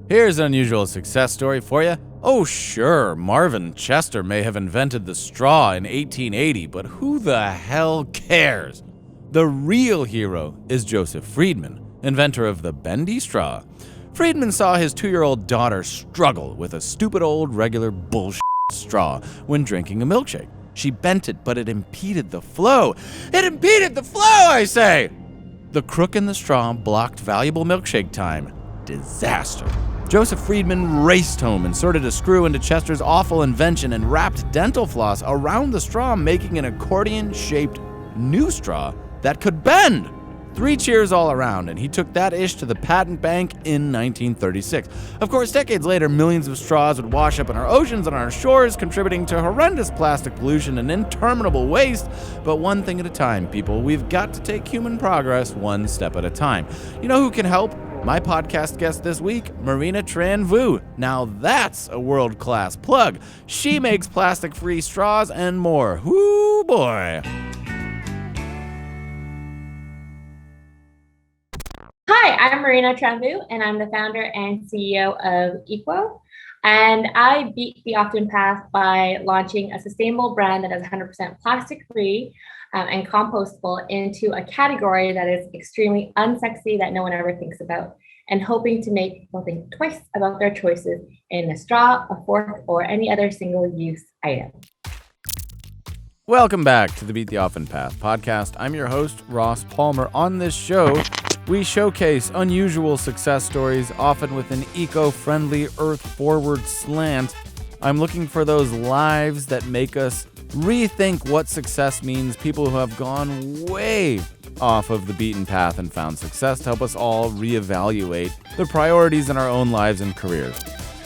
Here's an unusual success story for you. Oh sure, Marvin Chester may have invented the straw in 1880, but who the hell cares? The real hero is Joseph Friedman, inventor of the bendy straw. Friedman saw his 2-year-old daughter struggle with a stupid old regular bullshit straw when drinking a milkshake. She bent it, but it impeded the flow. It impeded the flow, I say! The crook in the straw blocked valuable milkshake time. Disaster. Joseph Friedman raced home, inserted a screw into Chester's awful invention, and wrapped dental floss around the straw, making an accordion-shaped new straw that could bend. 3 cheers all around, and he took that ish to the patent bank in 1936. Of course, decades later, millions of straws would wash up in our oceans and our shores, contributing to horrendous plastic pollution and interminable waste. But one thing at a time, people. We've got to take human progress one step at a time. You know who can help? My podcast guest this week, Marina Tran-Vu. Now that's a world-class plug. She makes plastic-free straws and more. Whoo boy. Hi, I'm Marina Tran-Vu, and I'm the founder and CEO of EQUO. And I beat the often path by launching a sustainable brand that is 100% plastic-free and compostable into a category that is extremely unsexy that no one ever thinks about, and hoping to make people think twice about their choices in a straw, a fork, or any other single-use item. Welcome back to the Beat the Often Path podcast. I'm your host, Ross Palmer. On this show, we showcase unusual success stories, often with an eco-friendly, earth-forward slant. I'm looking for those lives that make us rethink what success means, people who have gone way off of the beaten path and found success, to help us all reevaluate the priorities in our own lives and careers.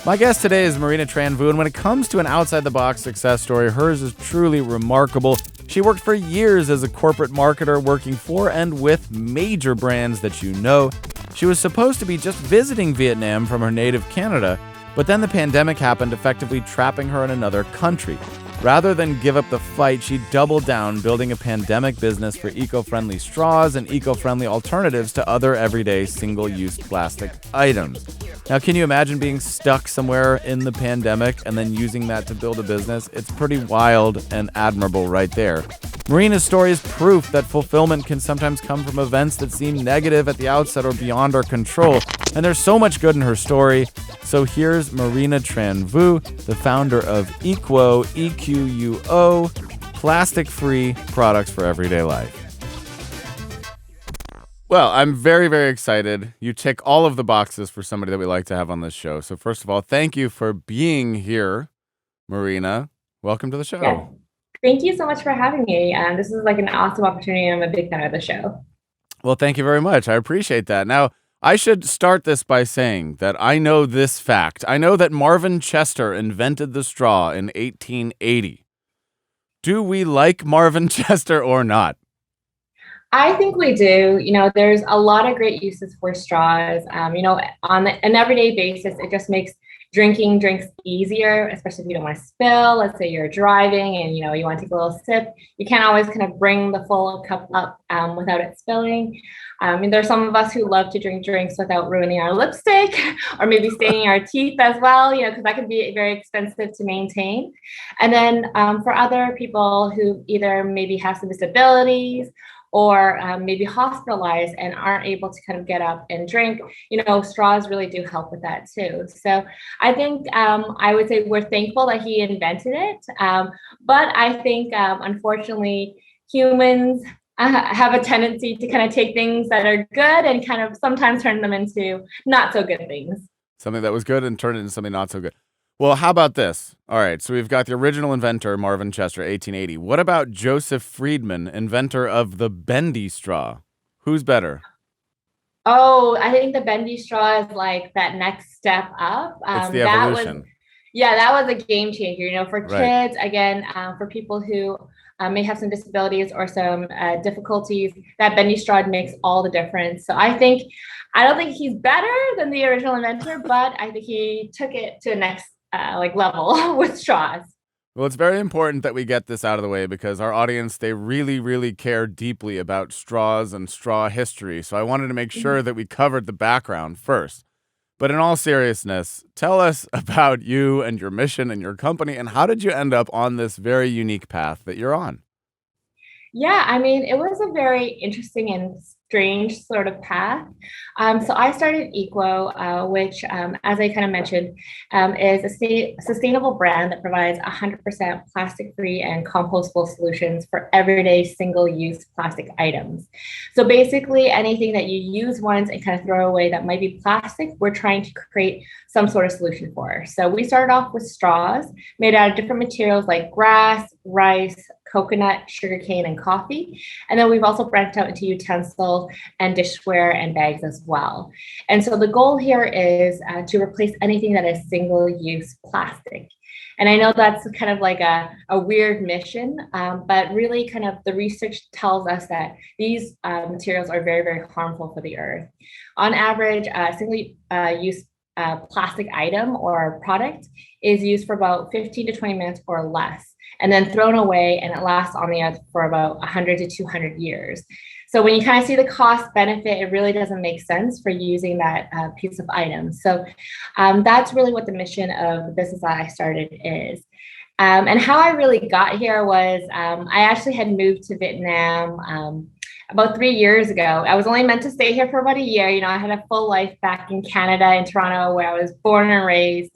My guest today is Marina Tran-Vu, and when it comes to an outside-the-box success story, hers is truly remarkable. She worked for years as a corporate marketer, working for and with major brands that you know. She was supposed to be just visiting Vietnam from her native Canada, but then the pandemic happened, effectively trapping her in another country. Rather than give up the fight, she doubled down, building a pandemic business for eco-friendly straws and eco-friendly alternatives to other everyday single-use plastic items. Now, can you imagine being stuck somewhere in the pandemic and then using that to build a business? It's pretty wild and admirable right there. Marina's story is proof that fulfillment can sometimes come from events that seem negative at the outset or beyond our control. And there's so much good in her story. So here's Marina Tran-Vu, the founder of EQUO, EQUO, plastic-free products for everyday life. Well, I'm very, very excited. You tick all of the boxes for somebody that we like to have on this show. So first of all, thank you for being here, Marina. Welcome to the show. Yeah. Thank you so much for having me. This is like an awesome opportunity. I'm a big fan of the show. Well, thank you very much. I appreciate that. Now, I should start this by saying that I know this fact. I know that Marvin Chester invented the straw in 1880. Do we like Marvin Chester or not? I think we do. You know, there's a lot of great uses for straws. On an everyday basis, it just makes drinking drinks easier, especially if you don't want to spill. Let's say you're driving and, you want to take a little sip. You can't always kind of bring the full cup up without it spilling. There's some of us who love to drink drinks without ruining our lipstick or maybe staining our teeth as well, because that can be very expensive to maintain. And then for other people who either maybe have some disabilities or maybe hospitalized and aren't able to kind of get up and drink, straws really do help with that too. So I think I would say we're thankful that he invented it. But I think, unfortunately, humans have a tendency to kind of take things that are good and kind of sometimes turn them into not so good things. Something that was good and turn it into something not so good. Well, how about this? All right, so we've got the original inventor, Marvin Chester, 1880. What about Joseph Friedman, inventor of the bendy straw? Who's better? Oh, I think the bendy straw is like that next step up. It's the evolution. That was a game changer, for kids, Right. Again, for people who may have some disabilities or some difficulties, that bendy straw makes all the difference. So I don't think he's better than the original inventor, but I think he took it to the next level with straws. Well, it's very important that we get this out of the way because our audience, they really, really care deeply about straws and straw history. So I wanted to make sure that we covered the background first. But in all seriousness, tell us about you and your mission and your company, and how did you end up on this very unique path that you're on? Yeah, I mean, it was a very interesting and strange sort of path. So I started EQUO, which, as I kind of mentioned, is a sustainable brand that provides 100% plastic-free and compostable solutions for everyday single-use plastic items. So basically, anything that you use once and kind of throw away that might be plastic, we're trying to create some sort of solution for. So we started off with straws made out of different materials like grass, rice, coconut, sugarcane, and coffee. And then we've also branched out into utensils and dishware and bags as well. And so the goal here is to replace anything that is single-use plastic. And I know that's kind of like a weird mission, but really kind of the research tells us that these materials are very, very harmful for the earth. On average, single-use plastic item or product is used for about 15 to 20 minutes or less, and then thrown away, and it lasts on the earth for about 100 to 200 years. So when you kind of see the cost benefit, it really doesn't make sense for using that piece of item. So that's really what the mission of the business that I started is. And how I really got here was I actually had moved to Vietnam about 3 years ago. I was only meant to stay here for about a year. You know, I had a full life back in Canada, in Toronto, where I was born and raised.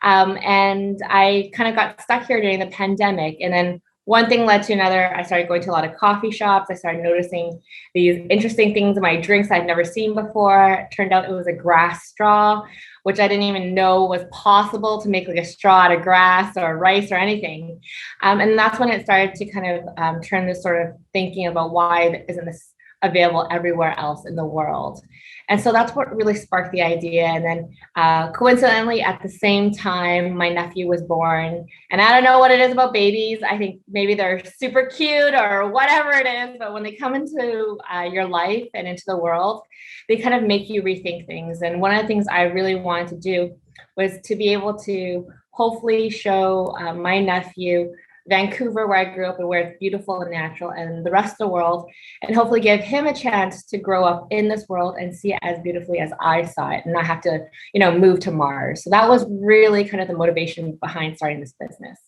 And I kind of got stuck here during the pandemic. And then one thing led to another. I started going to a lot of coffee shops. I started noticing these interesting things in my drinks I'd never seen before. It turned out it was a grass straw, which I didn't even know was possible to make like a straw out of grass or rice or anything. And that's when it started to kind of turn this sort of thinking about why isn't this available everywhere else in the world. And so that's what really sparked the idea. And then coincidentally, at the same time, my nephew was born. And I don't know what it is about babies. I think maybe they're super cute or whatever it is. But when they come into your life and into the world, they kind of make you rethink things. And one of the things I really wanted to do was to be able to hopefully show my nephew Vancouver, where I grew up and where it's beautiful and natural, and the rest of the world, and hopefully give him a chance to grow up in this world and see it as beautifully as I saw it and not have to, move to Mars. So that was really kind of the motivation behind starting this business.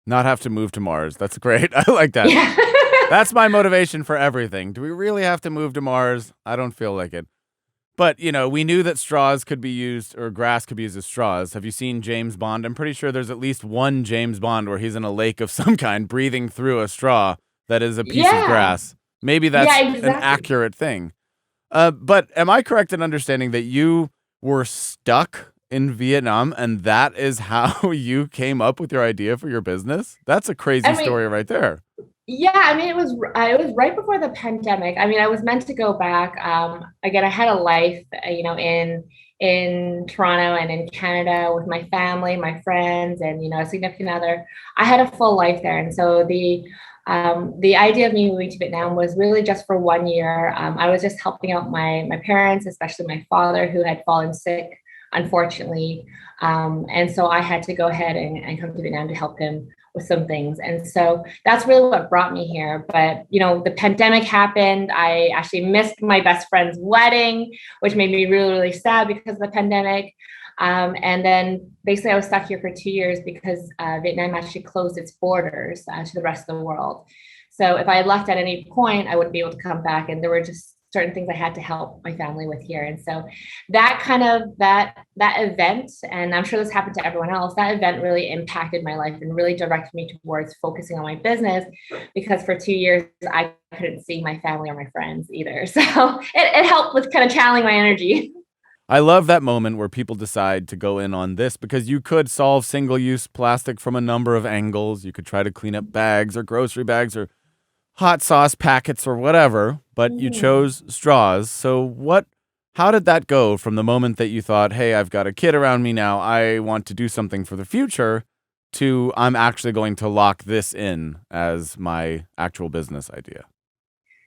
Not have to move to Mars. That's great. I like that. Yeah. That's my motivation for everything. Do we really have to move to Mars? I don't feel like it. But, we knew that straws could be used, or grass could be used as straws. Have you seen James Bond? I'm pretty sure there's at least one James Bond where he's in a lake of some kind breathing through a straw that is a piece of grass. Maybe that's an accurate thing. But am I correct in understanding that you were stuck in Vietnam and that is how you came up with your idea for your business? That's a crazy story right there. Yeah, I mean, it was right before the pandemic. I mean, I was meant to go back. Again, I had a life, in Toronto and in Canada with my family, my friends, and a significant other. I had a full life there, and so the idea of me moving to Vietnam was really just for 1 year. I was just helping out my parents, especially my father, who had fallen sick, unfortunately, and so I had to go ahead and come to Vietnam to help him with some things. And so that's really what brought me here. But, the pandemic happened. I actually missed my best friend's wedding, which made me really, really sad because of the pandemic. And then basically I was stuck here for 2 years because Vietnam actually closed its borders to the rest of the world. So if I had left at any point, I wouldn't be able to come back. And there were just certain things I had to help my family with here. And so that kind of that event, and I'm sure this happened to everyone else, that event really impacted my life and really directed me towards focusing on my business, because for 2 years I couldn't see my family or my friends either. So it helped with kind of channeling my energy. I love that moment where people decide to go in on this, because you could solve single-use plastic from a number of angles. You could try to clean up bags or grocery bags or hot sauce packets or whatever, but you chose straws. So how did that go from the moment that you thought, hey, I've got a kid around me now, I want to do something for the future, to I'm actually going to lock this in as my actual business idea?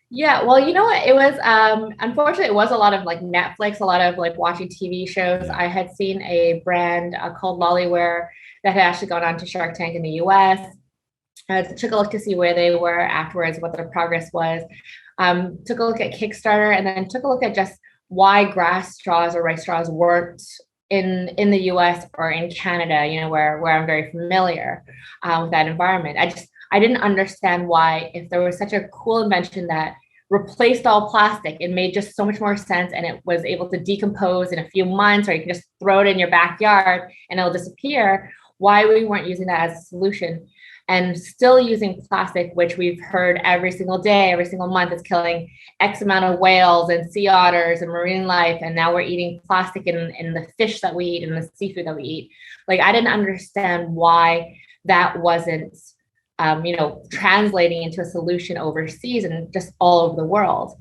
Yeah, well, you know what? It was unfortunately it was a lot of like Netflix, a lot of like watching TV shows. I had seen a brand called Lollyware that had actually gone on to Shark Tank in the US. Took a look to see where they were afterwards, what their progress was. Took a look at Kickstarter, and then took a look at just why grass straws or rice straws worked in the US or in Canada, where I'm very familiar with that environment. I didn't understand why, if there was such a cool invention that replaced all plastic, it made just so much more sense, and it was able to decompose in a few months, or you can just throw it in your backyard and it'll disappear, why we weren't using that as a solution, and still using plastic, which we've heard every single day, every single month is killing X amount of whales and sea otters and marine life. And now we're eating plastic in the fish that we eat and the seafood that we eat. Like, I didn't understand why that wasn't, translating into a solution overseas and just all over the world.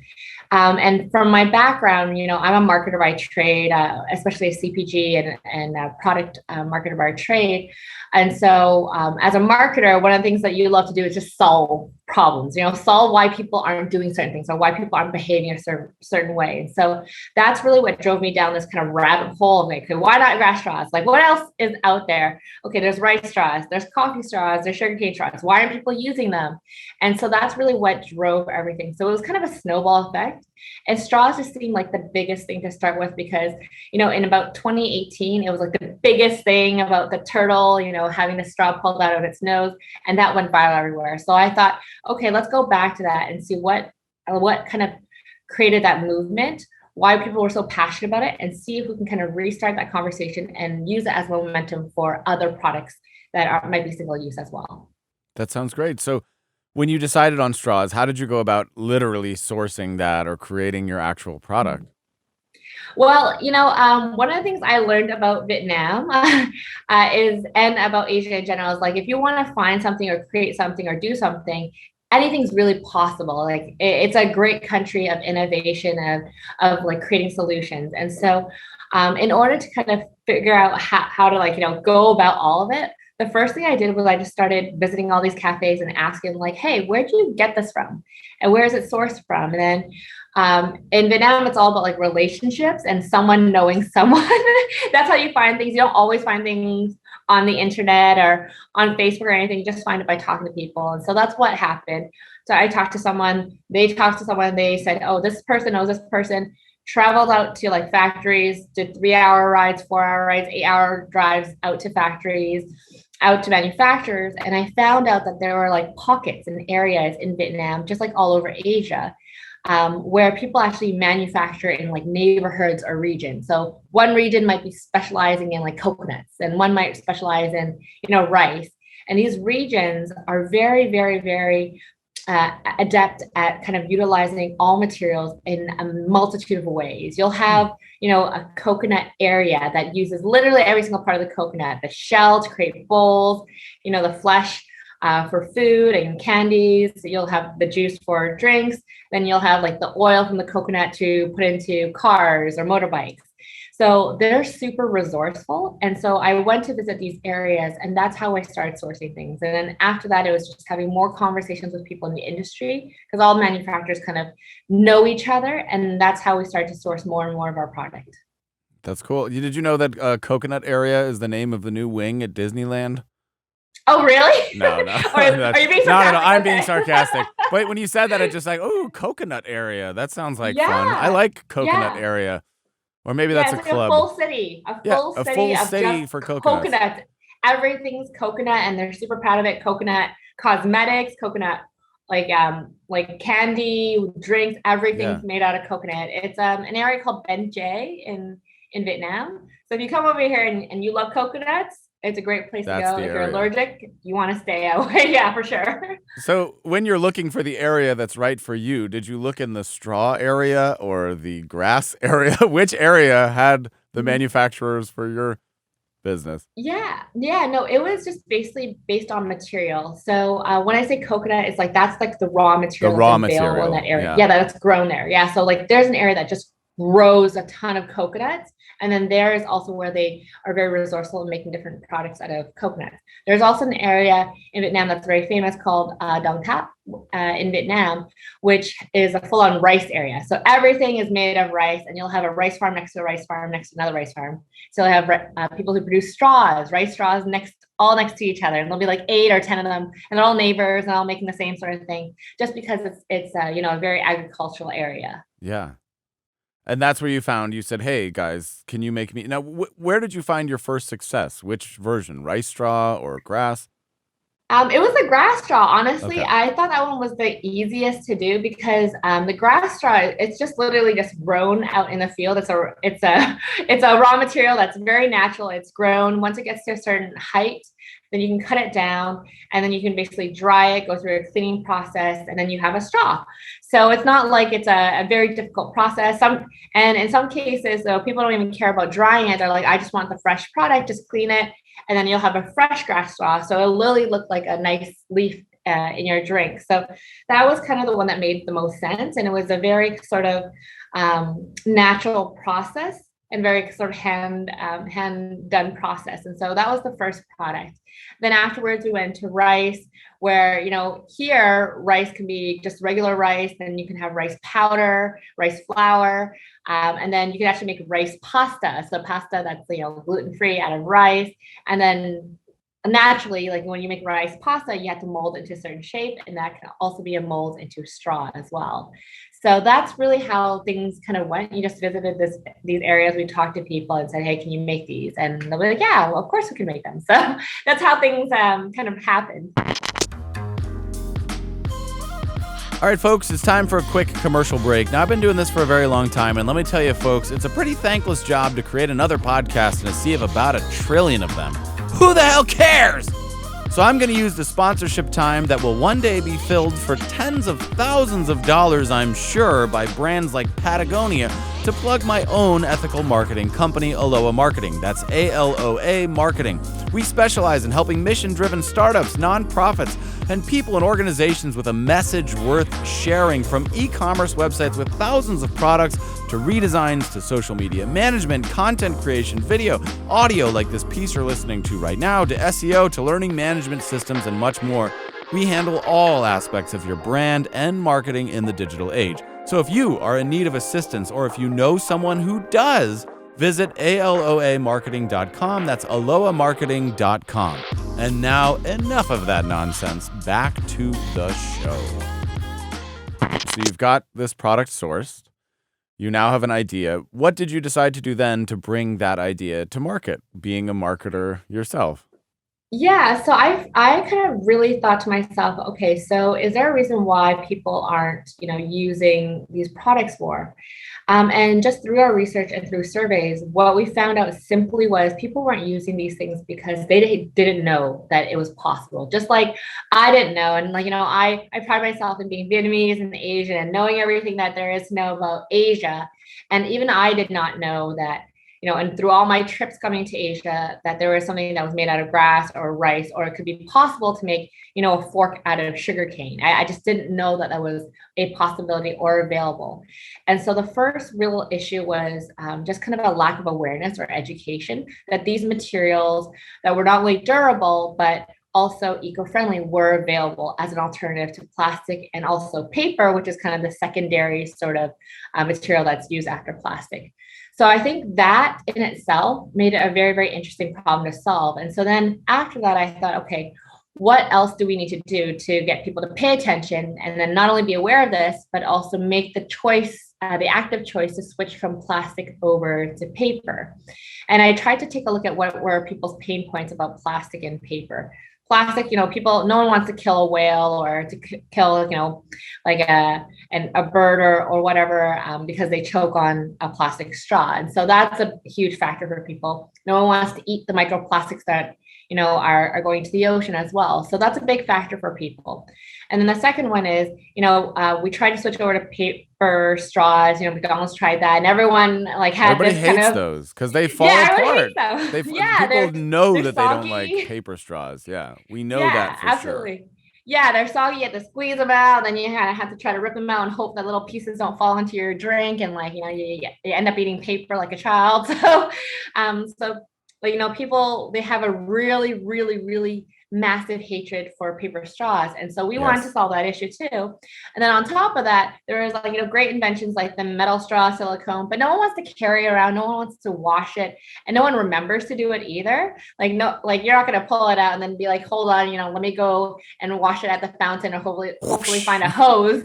And from my background, I'm a marketer by trade, especially a CPG and a product marketer by trade. And so as a marketer, one of the things that you love to do is just solve problems, solve why people aren't doing certain things or why people aren't behaving a certain way. And so that's really what drove me down this kind of rabbit hole of like, okay, why not grass straws? Like, what else is out there? Okay, there's rice straws, there's coffee straws, there's sugarcane straws. Why aren't people using them? And so that's really what drove everything. So it was kind of a snowball effect. And straws just seemed like the biggest thing to start with because, in about 2018, it was like the biggest thing about the turtle, having the straw pulled out of its nose, and that went viral everywhere. So I thought, okay, let's go back to that and see what kind of created that movement, why people were so passionate about it, and see if we can kind of restart that conversation and use it as momentum for other products that might be single use as well. That sounds great. So when you decided on straws, how did you go about literally sourcing that or creating your actual product? Well, one of the things I learned about Vietnam and about Asia in general is like, if you want to find something or create something or do something, anything's really possible. Like, it's a great country of innovation, of like creating solutions. And so in order to kind of figure out how to go about all of it, the first thing I did was I just started visiting all these cafes and asking like, hey, where do you get this from? And where is it sourced from? And then in Vietnam, it's all about like relationships and someone knowing someone. That's how you find things. You don't always find things on the internet or on Facebook or anything. You just find it by talking to people. And so that's what happened. So I talked to someone, they talked to someone, they said, oh, this person knows this person, traveled out to like factories, did 3-hour rides, 4-hour rides, 8-hour drives out to factories, out to manufacturers. And I found out that there were like pockets and areas in Vietnam, just like all over Asia, where people actually manufacture in like neighborhoods or regions. So one region might be specializing in like coconuts, and one might specialize in, rice. And these regions are very, very, very adept at kind of utilizing all materials in a multitude of ways. You'll have, a coconut area that uses literally every single part of the coconut, the shell to create bowls, the flesh for food and candies. You'll have the juice for drinks. Then you'll have like the oil from the coconut to put into cars or motorbikes. So they're super resourceful. And so I went to visit these areas, and that's how I started sourcing things. And then after that, it was just having more conversations with people in the industry, because all manufacturers kind of know each other. And that's how we started to source more and more of our product. That's cool. Did you know that Coconut Area is the name of the new wing at Disneyland? Oh, really? No. Are you being sarcastic? No, I'm okay. being sarcastic. But when you said that, it's just like, oh, Coconut Area. That sounds like fun. I like Coconut Area. Or maybe that's it's a club. A full city. A full city for coconuts. Everything's coconut, and they're super proud of it. Coconut cosmetics, coconut like candy, drinks, everything's made out of coconut. It's an area called Ben J in Vietnam. So if you come over here and you love coconuts, it's a great place to go. If you're allergic, you want to stay away. Yeah, for sure. So when you're looking for the area that's right for you, did you look in the straw area or the grass area? Which area had the manufacturers for your business? No, it was just basically based on material. So when I say coconut, it's like that's like the raw material available in that area. Yeah, that's grown there. Yeah, so like there's an area that just grows a ton of coconuts. And then there is also where they are very resourceful in making different products out of coconuts. There's also an area in Vietnam that's very famous called Dong Thap in Vietnam, which is a full-on rice area. So everything is made of rice, and you'll have a rice farm next to a rice farm next to another rice farm. So you'll have people who produce straws, rice straws all next to each other, and there'll be like 8 or 10 of them, and they're all neighbors and all making the same sort of thing, just because it's a very agricultural area. Yeah. And that's where you said, hey, guys, can you make me? Now, where did you find your first success? Which version? Rice straw or grass? It was the grass straw. Honestly, Okay. I thought that one was the easiest to do because the grass straw, it's just literally just grown out in the field. It's a raw material that's very natural. It's grown. Once it gets to a certain height, then you can cut it down and then you can basically dry it, go through a cleaning process, and then you have a straw. So it's not like it's a very difficult process. And in some cases, though, people don't even care about drying it. They're like, I just want the fresh product, just clean it, and then you'll have a fresh grass straw. So it'll literally look like a nice leaf in your drink. So that was kind of the one that made the most sense. And it was a very sort of natural process and very sort of hand done process. And so that was the first product. Then afterwards we went to rice, where, here rice can be just regular rice, then you can have rice powder, rice flour, and then you can actually make rice pasta. So pasta that's, gluten-free out of rice. And then naturally, like when you make rice pasta, you have to mold into a certain shape, and that can also be a mold into straw as well. So that's really how things kind of went. You just visited these areas. We talked to people and said, hey, can you make these? And they'll be like, yeah, well, of course we can make them. So that's how things kind of happened. All right, folks, it's time for a quick commercial break. Now, I've been doing this for a very long time, and let me tell you, folks, it's a pretty thankless job to create another podcast in a sea of about 1 trillion of them. Who the hell cares? So I'm going to use the sponsorship time that will one day be filled for tens of thousands of dollars, I'm sure, by brands like Patagonia to plug my own ethical marketing company, Aloha Marketing. That's ALOA Marketing. We specialize in helping mission-driven startups, nonprofits, and people and organizations with a message worth sharing, from e-commerce websites with thousands of products to redesigns to social media management, content creation, video, audio like this piece you're listening to right now, to SEO, to learning management systems, and much more. We handle all aspects of your brand and marketing in the digital age. So if you are in need of assistance, or if you know someone who does, visit aloamarketing.com. That's alohamarketing.com. And now, enough of that nonsense. Back to the show. So you've got this product sourced. You now have an idea. What did you decide to do then to bring that idea to market, being a marketer yourself? Yeah, so I kind of really thought to myself, okay, so is there a reason why people aren't, using these products more? And just through our research and through surveys, what we found out simply was people weren't using these things because they didn't know that it was possible. Just like I didn't know. And I pride myself in being Vietnamese and Asian and knowing everything that there is to know about Asia. And even I did not know that, and through all my trips coming to Asia, that there was something that was made out of grass or rice, or it could be possible to make, a fork out of sugarcane. I just didn't know that that was a possibility or available. And so the first real issue was just kind of a lack of awareness or education that these materials that were not only durable, but also eco-friendly were available as an alternative to plastic and also paper, which is kind of the secondary sort of material that's used after plastic. So I think that in itself made it a very, very interesting problem to solve. And so then after that, I thought, okay, what else do we need to do to get people to pay attention and then not only be aware of this, but also make the choice, the active choice to switch from plastic over to paper. And I tried to take a look at what were people's pain points about plastic and paper. Plastic, people, no one wants to kill a whale or to kill, like a bird or whatever, because they choke on a plastic straw. And so that's a huge factor for people. No one wants to eat the microplastics that, are going to the ocean as well. So that's a big factor for people. And then the second one is, we tried to switch over to paper straws. McDonald's tried that, and everyone had Everybody this hates kind of those because they fall apart. People know that they soggy. don't like paper straws. Yeah, we know that for absolutely. sure. Yeah, they're soggy. You have to squeeze them out. Then you kind of have to try to rip them out and hope that little pieces don't fall into your drink. And you end up eating paper like a child. So, people, they have a really, really, really massive hatred for paper straws. And so we wanted to solve that issue too. And then on top of that, there is great inventions like the metal straw, silicone, but no one wants to carry it around. No one wants to wash it. And no one remembers to do it either. You're not going to pull it out and then be like, hold on, let me go and wash it at the fountain or hopefully find a hose,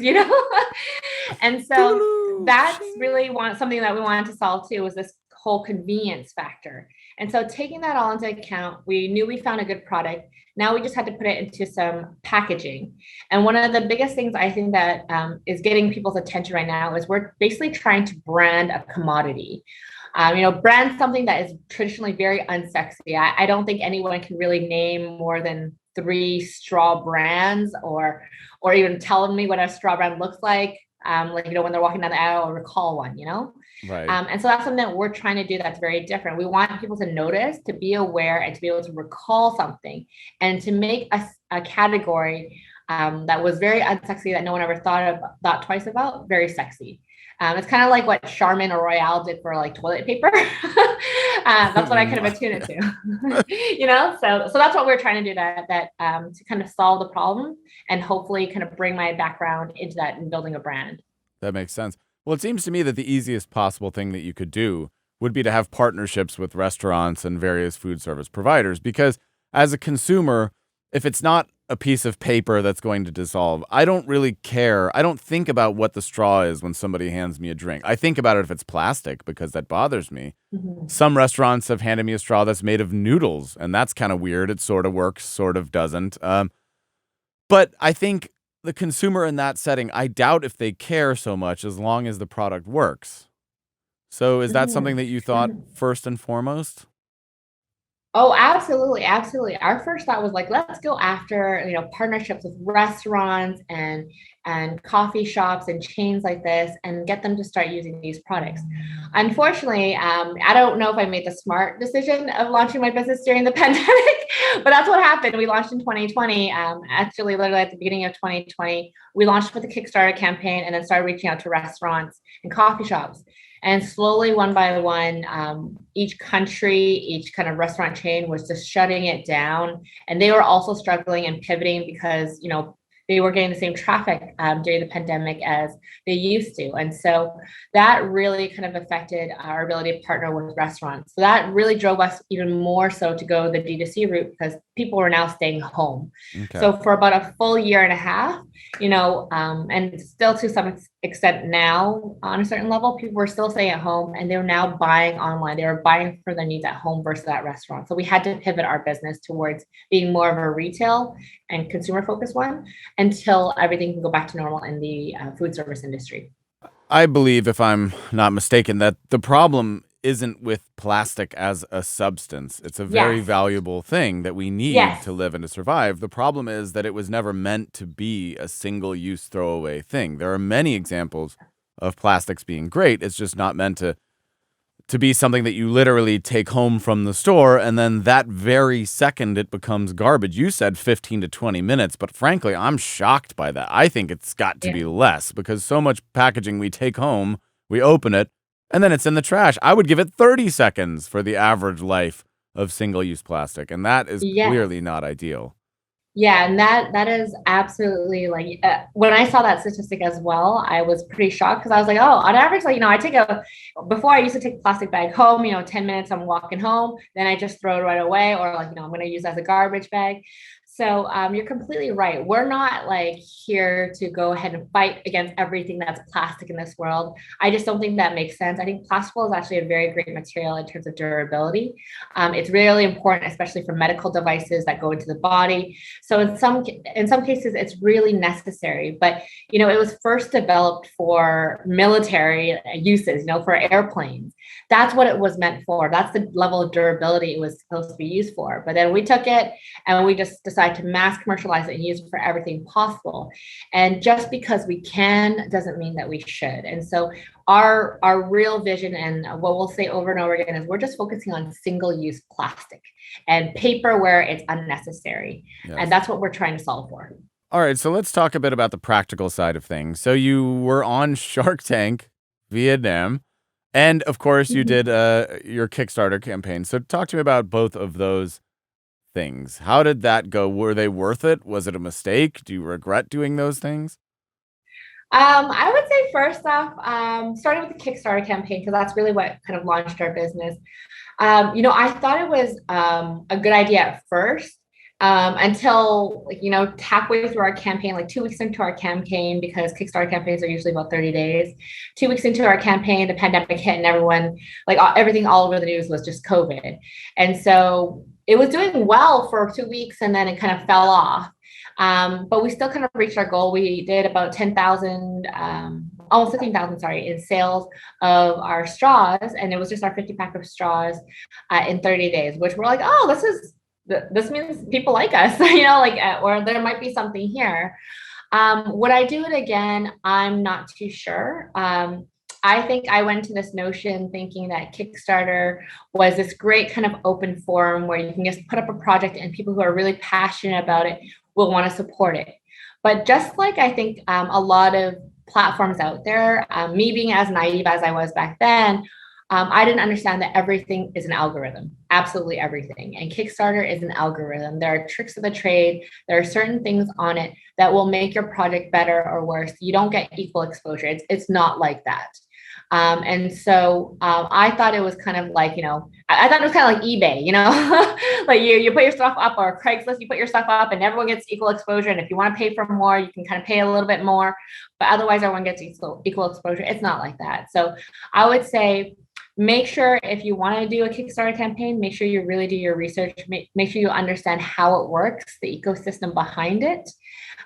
And so that's really something that we wanted to solve too, was this whole convenience factor. And so taking that all into account, we knew we found a good product. Now we just had to put it into some packaging. And one of the biggest things I think that is getting people's attention right now is we're basically trying to brand a commodity. Brand something that is traditionally very unsexy. I don't think anyone can really name more than 3 straw brands or even tell me what a straw brand looks like. When they're walking down the aisle, or recall one, Right. And so that's something that we're trying to do that's very different. We want people to notice, to be aware, and to be able to recall something, and to make a category that was very unsexy, that no one ever thought twice about, very sexy. It's kind of like what Charmin or Royale did for like toilet paper. That's what I kind of attune it to. So that's what we're trying to do, that to kind of solve the problem and hopefully kind of bring my background into that and building a brand. That makes sense. Well, it seems to me that the easiest possible thing that you could do would be to have partnerships with restaurants and various food service providers, because as a consumer, if it's not a piece of paper that's going to dissolve, I don't really care. I don't think about what the straw is when somebody hands me a drink. I think about it if it's plastic, because that bothers me. Mm-hmm. Some restaurants have handed me a straw that's made of noodles, and that's kind of weird. It sort of works, sort of doesn't. But I think the consumer in that setting, I doubt if they care so much as long as the product works. So is that something that you thought first and foremost? Oh, absolutely. Absolutely. Our first thought was like, let's go after, partnerships with restaurants and coffee shops and chains like this, and get them to start using these products. Unfortunately, I don't know if I made the smart decision of launching my business during the pandemic, but that's what happened. We launched in 2020. Actually, literally at the beginning of 2020, we launched with a Kickstarter campaign and then started reaching out to restaurants and coffee shops. And slowly, one by one, each country, each kind of restaurant chain was just shutting it down. And they were also struggling and pivoting because, they were getting the same traffic during the pandemic as they used to. And so that really kind of affected our ability to partner with restaurants. So that really drove us even more so to go the D2C route, because people were now staying home. Okay. So for about a full year and a half, and still to some extent now on a certain level, people were still staying at home and they were now buying online. They were buying for their needs at home versus at restaurant. So we had to pivot our business towards being more of a retail and consumer focused one until everything can go back to normal in the food service industry. I believe, if I'm not mistaken, that the problem isn't with plastic as a substance. It's a very valuable thing that we need to live and to survive. The problem is that it was never meant to be a single-use throwaway thing. There are many examples of plastics being great. It's just not meant to be something that you literally take home from the store, and then that very second it becomes garbage. You said 15 to 20 minutes, but frankly, I'm shocked by that. I think it's got to be less, because so much packaging we take home, we open it, and then it's in the trash. I would give it 30 seconds for the average life of single-use plastic, and that is clearly not ideal. Yeah, and that is absolutely when I saw that statistic as well, I was pretty shocked, because I was like, oh, on average, before I used to take a plastic bag home, 10 minutes, I'm walking home, then I just throw it right away, or I'm going to use it as a garbage bag. So you're completely right. We're not here to go ahead and fight against everything that's plastic in this world. I just don't think that makes sense. I think plastic is actually a very great material in terms of durability. It's really important, especially for medical devices that go into the body. So in some cases, it's really necessary. But it was first developed for military uses, for airplanes. That's what it was meant for. That's the level of durability it was supposed to be used for. But then we took it and we just decided to mass commercialize it and use it for everything possible. And just because we can doesn't mean that we should. And so our real vision, and what we'll say over and over again, is we're just focusing on single-use plastic and paper where it's unnecessary. Yes. And that's what we're trying to solve for. All right, so let's talk a bit about the practical side of things. So you were on Shark Tank, Vietnam, and of course you did your Kickstarter campaign. So talk to me about both of those things. How did that go? Were they worth it? Was it a mistake? Do you regret doing those things? I would say first off, starting with the Kickstarter campaign, because that's really what kind of launched our business. I thought it was a good idea at first. until halfway through our campaign, like 2 weeks into our campaign, because Kickstarter campaigns are usually about 30 days. 2 weeks into our campaign, the pandemic hit, and everyone, everything all over the news was just COVID. And so it was doing well for 2 weeks, and then it kind of fell off. But we still kind of reached our goal. We did about 10,000, almost 15,000, sorry, in sales of our straws. And it was just our 50 pack of straws in 30 days, which we're like, oh, this means people like us, or there might be something here. Would I do it again? I'm not too sure. I think I went to this notion thinking that Kickstarter was this great kind of open forum where you can just put up a project and people who are really passionate about it will want to support it. But just like I think a lot of platforms out there, me being as naive as I was back then, I didn't understand that everything is an algorithm, absolutely everything. And Kickstarter is an algorithm. There are tricks of the trade. There are certain things on it that will make your project better or worse. You don't get equal exposure. It's not like that. And so I thought it was kind of like, I thought it was kind of like eBay, like you put your stuff up, or Craigslist, you put your stuff up and everyone gets equal exposure. And if you want to pay for more, you can kind of pay a little bit more, but otherwise everyone gets equal exposure. It's not like that. So I would say, make sure if you want to do a Kickstarter campaign, make sure you really do your research, make sure you understand how it works, the ecosystem behind it,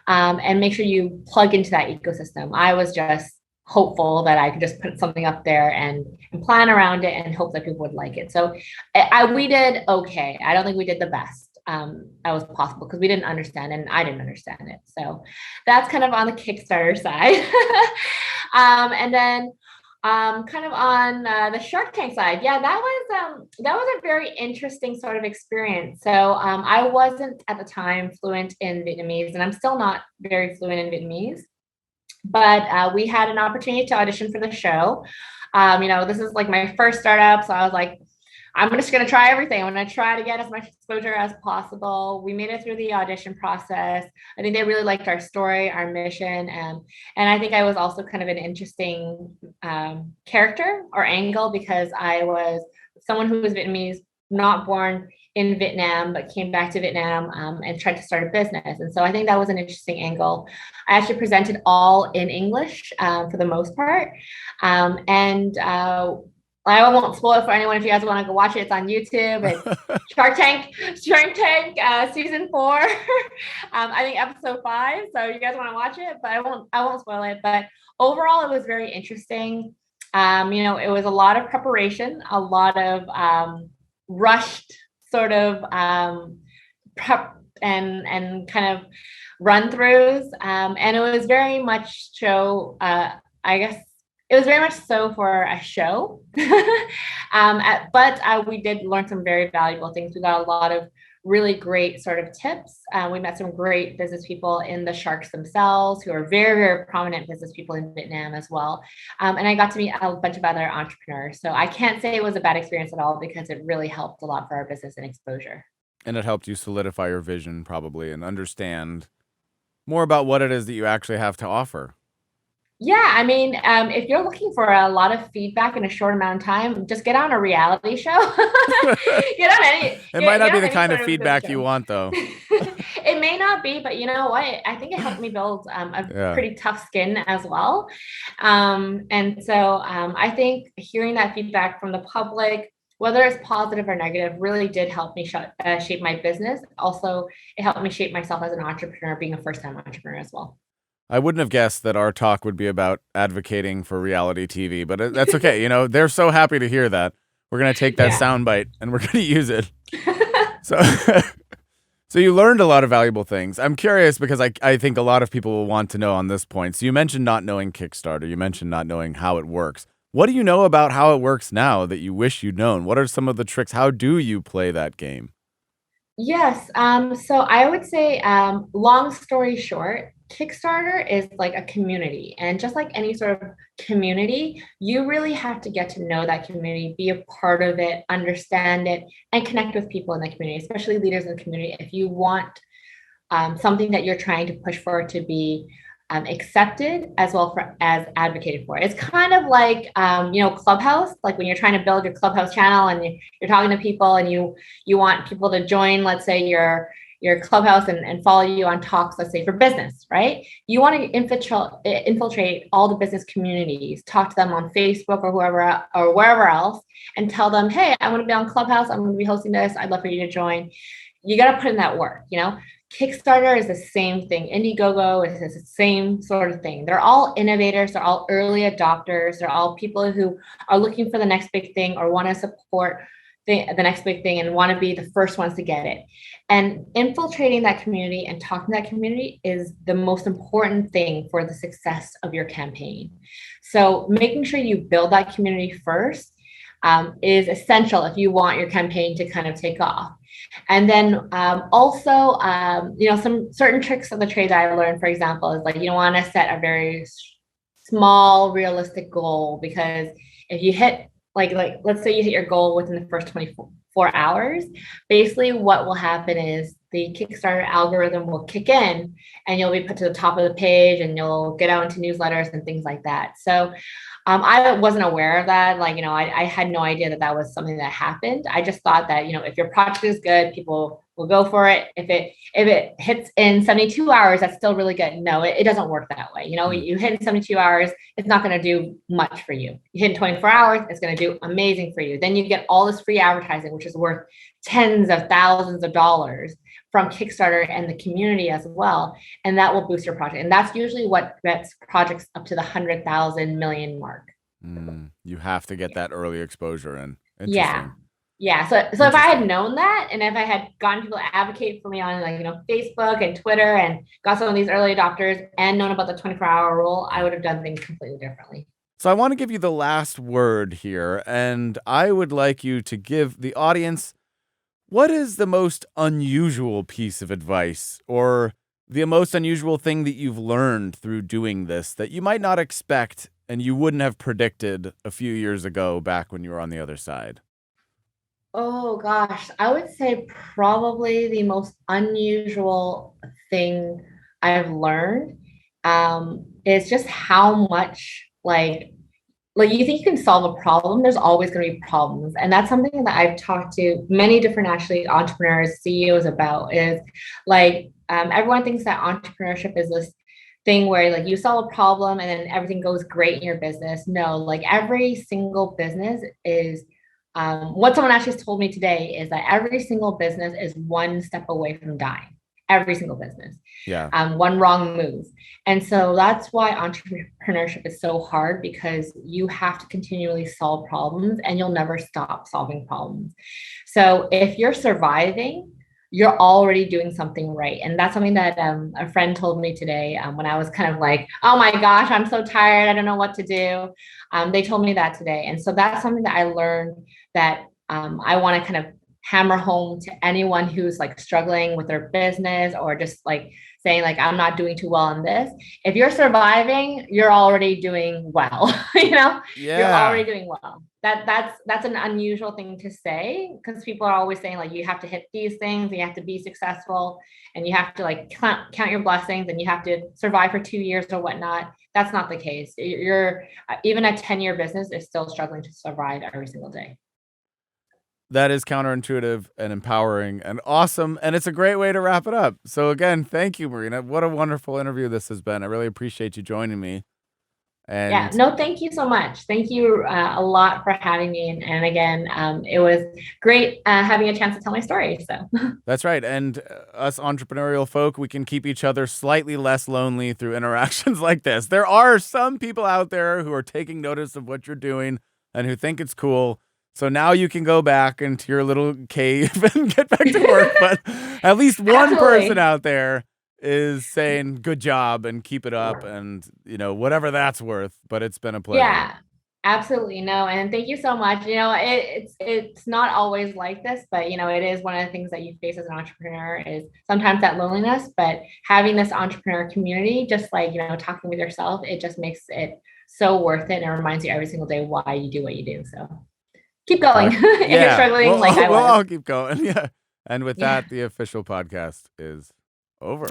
and make sure you plug into that ecosystem. I was just hopeful that I could just put something up there and plan around it and hope that people would like it. So we did okay. I don't think we did the best that was possible because we didn't understand and I didn't understand it. So that's kind of on the Kickstarter side. And then kind of on the Shark Tank side, yeah, that was a very interesting sort of experience. So I wasn't at the time fluent in Vietnamese, and I'm still not very fluent in Vietnamese. But we had an opportunity to audition for the show. This is like my first startup, so I was like, I'm just going to try everything. I'm going to try to get as much exposure as possible. We made it through the audition process. I think they really liked our story, our mission. And I think I was also kind of an interesting character or angle because I was someone who was Vietnamese, not born in Vietnam, but came back to Vietnam and tried to start a business. And so I think that was an interesting angle. I actually presented all in English for the most part. I won't spoil it for anyone if you guys want to go watch it. It's on YouTube. It's Shark Tank season 4. I think episode 5. So you guys want to watch it, but I won't spoil it. But overall, it was very interesting. It was a lot of preparation, a lot of rushed sort of prep and kind of run throughs. And it was very much so, I guess, it was very much so for a show, but we did learn some very valuable things. We got a lot of really great sort of tips. We met some great business people in the sharks themselves who are very, very prominent business people in Vietnam as well. And I got to meet a bunch of other entrepreneurs. So I can't say it was a bad experience at all because it really helped a lot for our business and exposure. And it helped you solidify your vision probably and understand more about what it is that you actually have to offer. Yeah, I mean, if you're looking for a lot of feedback in a short amount of time, just get on a reality show. It might not be the kind of feedback you want, though. It may not be, but you know what? I think it helped me build a pretty tough skin as well. And so I think hearing that feedback from the public, whether it's positive or negative, really did help me shape my business. Also, it helped me shape myself as an entrepreneur, being a first-time entrepreneur as well. I wouldn't have guessed that our talk would be about advocating for reality TV, but that's okay. They're so happy to hear that. We're going to take that soundbite and we're going to use it. So you learned a lot of valuable things. I'm curious because I think a lot of people will want to know on this point. So you mentioned not knowing Kickstarter. You mentioned not knowing how it works. What do you know about how it works now that you wish you'd known? What are some of the tricks? How do you play that game? Yes. So I would say, long story short, Kickstarter is like a community, and just like any sort of community, you really have to get to know that community, be a part of it, understand it, and connect with people in the community, especially leaders in the community. If you want something that you're trying to push for to be accepted as well as advocated for. It's kind of like, Clubhouse, like when you're trying to build your Clubhouse channel and you're talking to people and you want people to join, let's say your your clubhouse and follow you on talks, let's say for business, right? You want to infiltrate all the business communities, talk to them on Facebook or whoever or wherever else, and tell them, hey, I want to be on Clubhouse. I'm going to be hosting this. I'd love for you to join. You got to put in that work, you know? Kickstarter is the same thing. Indiegogo is the same sort of thing. They're all innovators. They're all early adopters. They're all people who are looking for the next big thing or want to support the next big thing and want to be the first ones to get it. And infiltrating that community and talking to that community is the most important thing for the success of your campaign. So making sure you build that community first is essential if you want your campaign to kind of take off. And then also, you know, some certain tricks of the trade that I learned, for example, is like you don't want to set a very small, realistic goal, because if you hit like let's say you hit your goal within the first 24 hours, basically what will happen is the Kickstarter algorithm will kick in and you'll be put to the top of the page and you'll get out into newsletters and things like that. So I wasn't aware of that. Like, you know, I had no idea that that was something that happened. I just thought that, you know, if your project is good, people will go for it. If it hits in 72 hours, that's still really good. No, it doesn't work that way. You know, you hit in 72 hours, it's not going to do much for you. You hit in 24 hours, it's going to do amazing for you. Then you get all this free advertising, which is worth tens of thousands of dollars from Kickstarter and the community as well. And that will boost your project. And that's usually what gets projects up to the 100,000 million mark. You have to get that early exposure in. Yeah. Yeah. So if I had known that, and if I had gotten people to advocate for me on, like, you know, Facebook and Twitter, and got some of these early adopters and known about the 24-hour rule, I would have done things completely differently. So I want to give you the last word here, and I would like you to give the audience, what is the most unusual piece of advice or the most unusual thing that you've learned through doing this that you might not expect and you wouldn't have predicted a few years ago back when you were on the other side? Oh gosh, I would say probably the most unusual thing I've learned is just how much like you think you can solve a problem, there's always going to be problems. And that's something that I've talked to many different actually entrepreneurs, CEOs about, is like everyone thinks that entrepreneurship is this thing where like you solve a problem and then everything goes great in your business. No, like every single business is what someone actually told me today is that every single business is one step away from dying. Every single business. Yeah. One wrong move. And so that's why entrepreneurship is so hard, because you have to continually solve problems and you'll never stop solving problems. So if you're surviving, you're already doing something right. And that's something that a friend told me today when I was kind of like, oh my gosh, I'm so tired. I don't know what to do. They told me that today. And so that's something that I learned that I want to kind of hammer home to anyone who's like struggling with their business or just like saying like, I'm not doing too well in this. If you're surviving, you're already doing well. You know, Yeah. You're already doing well. That's an unusual thing to say, because people are always saying like, you have to hit these things, you have to be successful, and you have to like count your blessings, and you have to survive for 2 years or whatnot. That's not the case. You're even a 10-year business is still struggling to survive every single day. That is counterintuitive and empowering and awesome. And it's a great way to wrap it up. So again, thank you, Marina. What a wonderful interview this has been. I really appreciate you joining me. And yeah, no, thank you so much. Thank you a lot for having me. And again, it was great having a chance to tell my story. So that's right. And us entrepreneurial folk, we can keep each other slightly less lonely through interactions like this. There are some people out there who are taking notice of what you're doing and who think it's cool. So now you can go back into your little cave and get back to work. But at least one person out there is saying good job and keep it up, and you know, whatever that's worth. But it's been a pleasure. Yeah, absolutely. No, and thank you so much. You know, it's not always like this, but you know, it is one of the things that you face as an entrepreneur is sometimes that loneliness. But having this entrepreneur community, just like, you know, talking with yourself, it just makes it so worth it, and it reminds you every single day why you do what you do. So keep going. If you're struggling, like I was. We'll all keep going. Yeah. And with that, the official podcast is over.